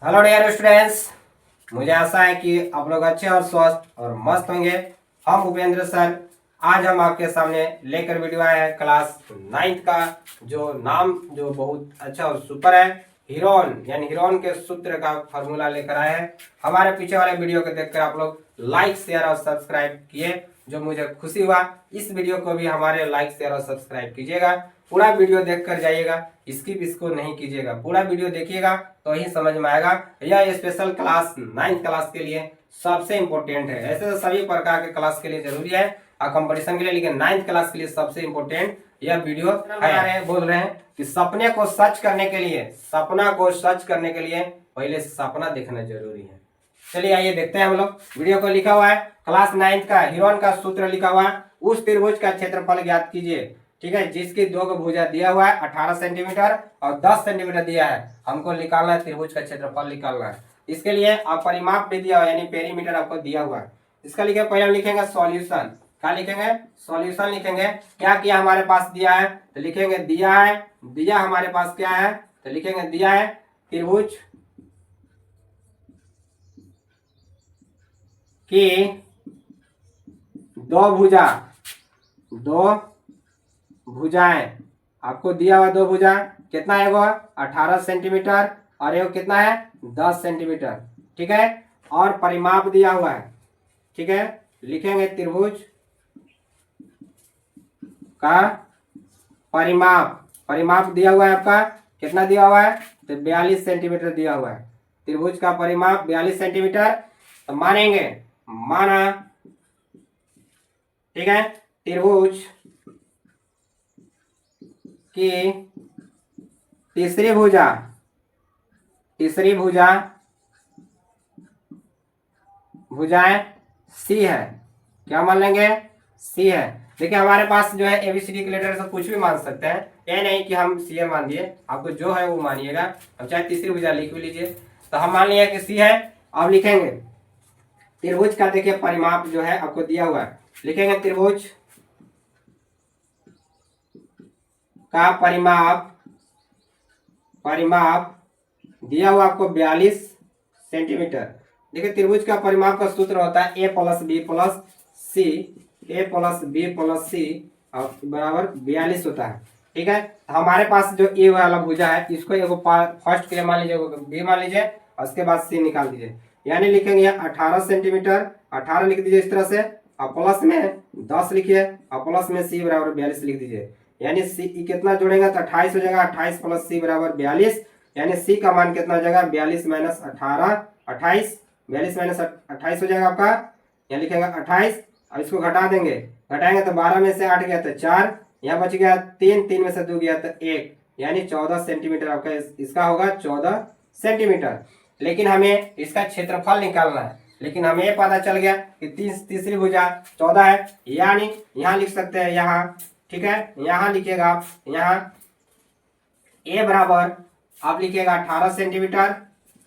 Hello dear students, मुझे आशा है कि आप लोग अच्छे और स्वस्थ और मस्त होंगे। हम उपेंद्र सर आज हम आपके सामने लेकर वीडियो आए हैं क्लास 9th का, जो नाम जो बहुत अच्छा और सुपर है, हीरोन यानी हीरोन के सूत्र का फॉर्मूला लेकर आए हैं। हमारे पीछे वाले वीडियो को देखकर आप लोग लाइक शेयर और सब्सक्राइब किए, जो मुझे खुशी हुआ। इस वीडियो को भी हमारे लाइक शेयर और सब्सक्राइब कीजिएगा। पूरा वीडियो देखकर जाइएगा, स्किप इसको नहीं कीजिएगा, पूरा वीडियो देखिएगा तो ही समझ में आएगा। यह स्पेशल क्लास 9th क्लास के लिए सबसे इम्पोर्टेंट है। ऐसे तो सभी प्रकार के क्लास के लिए जरूरी है और कंपटीशन के लिए, लेकिन 9th क्लास के लिए सबसे इम्पोर्टेंट यह वीडियो है। बोल रहे हैं कि सपने को सच करने के लिए, सपना को सच करने के लिए पहले सपना देखना जरूरी है। चलिए आइए देखते हैं हम लोग। वीडियो को लिखा हुआ है क्लास 9th का हीरोन का सूत्र लिखा हुआ है। उस त्रिभुज का क्षेत्रफल ज्ञात कीजिए, ठीक है, जिसकी दो भुजा दिया हुआ है 18 सेंटीमीटर और 10 सेंटीमीटर दिया है। हमको निकालना है त्रिभुज का क्षेत्रफल निकालना है। इसके लिए आप परिमाप भी दिया हुआ यानी पेरीमीटर आपको दिया हुआ है। इसका लिखे पहले हम लिखेंगे सॉल्यूशन। क्या लिखेंगे? सॉल्यूशन लिखेंगे। क्या किया हमारे पास दिया है तो लिखेंगे दिया है, दिया हमारे पास क्या है तो लिखेंगे दिया है त्रिभुज की दो भुजा, दो भुजाएं आपको दिया हुआ, दो भुजा कितना है वो 18 सेंटीमीटर और ये कितना है 10 सेंटीमीटर, ठीक है। और परिमाप दिया हुआ है, ठीक है, लिखेंगे त्रिभुज का परिमाप। परिमाप दिया हुआ है आपका कितना दिया हुआ है तो 42 सेंटीमीटर दिया हुआ है। त्रिभुज का परिमाप 42 सेंटीमीटर। तो मानेंगे, माना, ठीक है, त्रिभुज की तीसरी भुजा, तीसरी भुजा, भुजाएं सी है। क्या मान लेंगे? सी है। देखिए हमारे पास जो है एबीसीडी के लेटर से कुछ भी मान सकते हैं, ये नहीं कि हम सी है मान दिए, आपको जो है वो मानिएगा। अब चाहे तीसरी भुजा लिख भी लीजिए। तो हम मान लिया कि सी है। अब लिखेंगे त्रिभुज का, देखिए परिमाप जो है आपको दिया हुआ है, लिखेंगे त्रिभुज का परिमाप, परिमाप दिया हुआ आपको 42 सेंटीमीटर। देखिए त्रिभुज का परिमाप का सूत्र होता है A plus B plus C, A plus B plus सी बराबर 42 होता है, ठीक है। हमारे पास जो ए वाला भुजा है इसको एगो फर्स्ट के लिए मान लीजिए, बी मान लीजिए और उसके बाद सी निकाल दीजिए। यानी लिखेंगे 18 सेंटीमीटर, 18 लिख दीजिए इस तरह से, और प्लस में 10 लिखिए और प्लस में सी बराबर 42 लिख दीजिए। यानी सी कितना जोड़ेगा तो 28 हो जाएगा। 28 प्लस सी बराबर 42, यानी सी का मान कितना हो जाएगा 42 माइनस 18, 28, 42 माइनस 28 हो जाएगा आपका। यहाँ लिखेगा 28 और इसको घटा देंगे, घटाएंगे तो 12 में से 8 गया तो 4, यहाँ बच गया 3, 3 में से 2 गया तो 1, यानी 14 सेंटीमीटर आपका इसका होगा 14 सेंटीमीटर। लेकिन हमें इसका क्षेत्रफल निकालना है, लेकिन हमें ये पता चल गया कि तीसरी भुजा 14 है, यानी यहाँ लिख सकते हैं यहाँ, ठीक है। यहाँ लिखिएगा आप, यहाँ ए बराबर आप लिखिएगा 18 सेंटीमीटर,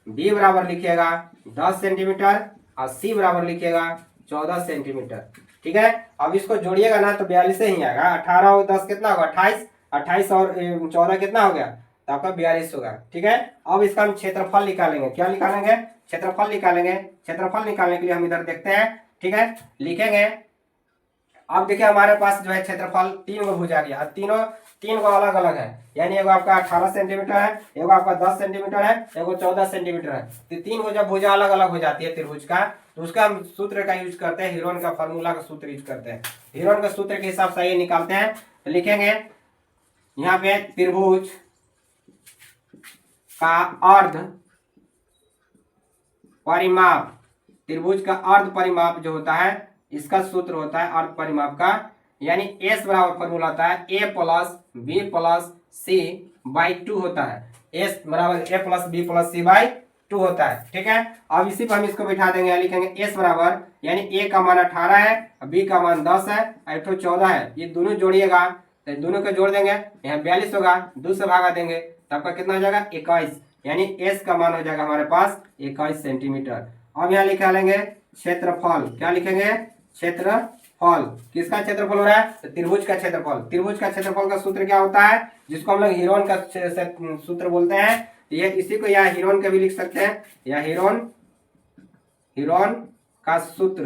बी बराबर लिखिएगा 10 सेंटीमीटर और सी बराबर लिखिएगा 14 सेंटीमीटर, ठीक है। अब इसको जोड़िएगा ना तो 42 से ही आएगा। 18 और 10 कितना होगा 28, 28 और 14 कितना हो गया तो आपका 42 होगा, ठीक है। अब इसका हम क्षेत्रफल निकालेंगे। क्या निकालेंगे? क्षेत्रफल निकालेंगे। क्षेत्रफल निकालने के लिए हम इधर देखते हैं, ठीक है, लिखेंगे। अब देखिए हमारे पास जो है क्षेत्रफल 3 गो भुजा गया, तीन गो अलग अलग है, यानी एगो आपका 18 सेंटीमीटर है, एगो आपका 10 सेंटीमीटर है, एगो 14 सेंटीमीटर है। तो तीन गो जब भुजा अलग अलग हो जाती है त्रिभुज का, तो उसका हम सूत्र का यूज करते हैं, हीरोन का फार्मूला का सूत्र यूज करते हैं। हीरोन का सूत्र के हिसाब से ये निकालते हैं। तो लिखेंगे यहाँ पे त्रिभुज का अर्ध परिमाप, त्रिभुज का अर्ध परिमाप जो होता है इसका सूत्र होता है अर्ध परिमाप का, यानी एस बराबर फॉर्मूला होता है A plus B plus C by 2 होता है। एस बराबर A plus B plus C by 2 होता है, ठीक है। अब इसी पर हम इसको बिठा देंगे, लिखेंगे एस बराबर, यानी ए का मान 18 है, बी का मान 10 है, एक 14 है, ये दोनों जोड़िएगा तो दोनों को जोड़ देंगे, यहाँ 42 होगा, 2 से भागा देंगे तो आपका कितना हो जाएगा 21, यानी एस का मान हो जाएगा हमारे पास 21 सेंटीमीटर। अब यहाँ लिखा लेंगे क्षेत्रफल। क्या लिखेंगे? क्षेत्रफल। किसका क्षेत्रफल हो रहा है? तो त्रिभुज का क्षेत्रफल। त्रिभुज का क्षेत्रफल का सूत्र क्या होता है, जिसको हम लोग हीरोन का सूत्र बोलते हैं, ये इसी को या हीरोन का भी लिख सकते हैं, या हीरोन का सूत्र,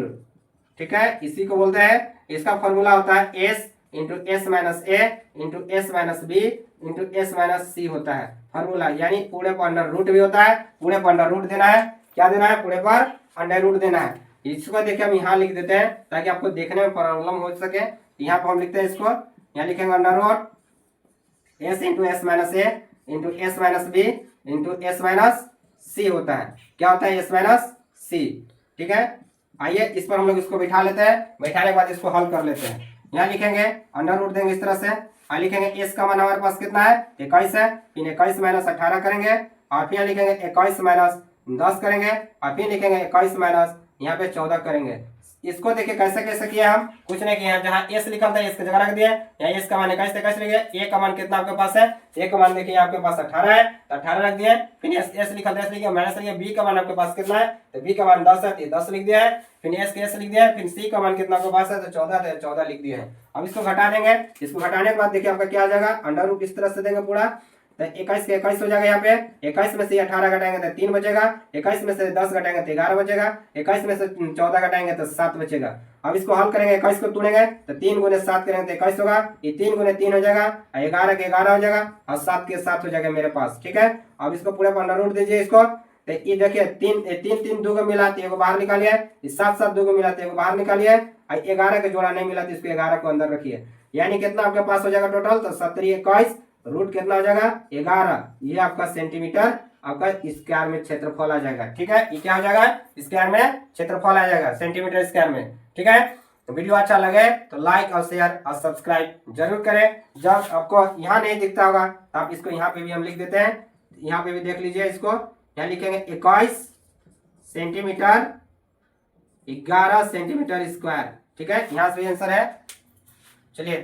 ठीक है, इसी को बोलते हैं। इसका फॉर्मूला होता है S into S minus A into S minus B into S minus C होता है फॉर्मूला, यानी पूरे पर अंडर रूट भी होता है, पूरे पर अंडर रूट देना है, क्या देना है, पूरे पर अंडर रूट देना है। इसको देखिए हम यहाँ लिख देते हैं ताकि आपको देखने में प्रॉब्लम हो सके। यहाँ पर हम लिखते हैं इसको, यहाँ लिखेंगे under root S into S minus A into S minus B into S minus C होता है, क्या होता है, एस माइनस सी, ठीक है। आइए इस पर हम लोग इसको बैठा लेते हैं, बैठाने के बाद इसको हल कर लेते हैं। यहाँ लिखेंगे अंडर रूट देंगे इस तरह से, और लिखेंगे एस का मान हमारे पास कितना है, 21 है, फिर 21 माइनस 18 करेंगे, और फिर लिखेंगे 21 माइनस 10 करेंगे, और फिर लिखेंगे 21 माइनस यहाँ पे 14 करेंगे। इसको देखिए कैसे कैसे किया हम, कुछ नहीं किया, जहाँ एस लिखा था एस की जगह रख दिए, यहाँ एस का मान 21 21 लिखे, ए का मान कितना आपके पास है, ए का मान देखिए आपके पास 18 है, तो 18 रख दिए, फिर एस लिखा था एस लिखे, माइनस लिखे, बी का मान आपके पास कितना है, तो बी का मान 10 है, तो 10 लिख दिया है, फिर एस के एस लिख दिया है, फिर सी का मान कितना आपके पास है, तो 14 है, 14 लिख दिया है। अब इसको घटा देंगे, इसको घटाने के बाद देखिए आपका क्या आ जाएगा, अंडर रूट इस तरह से देंगे पूरा, तो 21 के 21 हो जाएगा, यहाँ पे 21 में से 18 घटाएंगे तो 3 बचेगा, 21 में से 10 घटाएंगे तो 11 बचेगा, 21 में से 14 घटाएंगे तो 7 बचेगा। अब इसको हल करेंगे, 21 को तोड़ेंगे तो 3 गुने 7 करेंगे तो 21 होगा, ये 3 गुने 3 हो जाएगा, 11 के 11 हो जाएगा, और 7 के 7 हो जाएगा मेरे पास, ठीक है। अब इसको पूरे पर अंडर रूट दीजिए इसको, तो ये देखिए 3 2 को मिला तो एगो बाहर निकालिए, 7 7 2 को मिला तो एगो बाहर निकालिए, और 11 का जोड़ा नहीं मिला तो इसको 11 को अंदर रखिए, यानी कितना आपके पास हो जाएगा टोटल, तो 70 21 रूट कितना हो जाएगा 11, ये आपका सेंटीमीटर आपका स्क्वायर में क्षेत्रफल आ जाएगा, ठीक है। ये क्या हो जाएगा, स्क्वायर में क्षेत्रफल आ जाएगा, सेंटीमीटर स्क्वायर में, ठीक है। तो वीडियो अच्छा लगे तो लाइक और शेयर और सब्सक्राइब जरूर करें। जब आपको यहाँ नहीं दिखता होगा तो आप इसको यहाँ पे भी हम लिख देते हैं, यहाँ पे भी देख लीजिए, इसको यहाँ लिखेंगे 21 सेंटीमीटर 11 सेंटीमीटर स्क्वायर, ठीक है, यहाँ से आंसर है। चलिए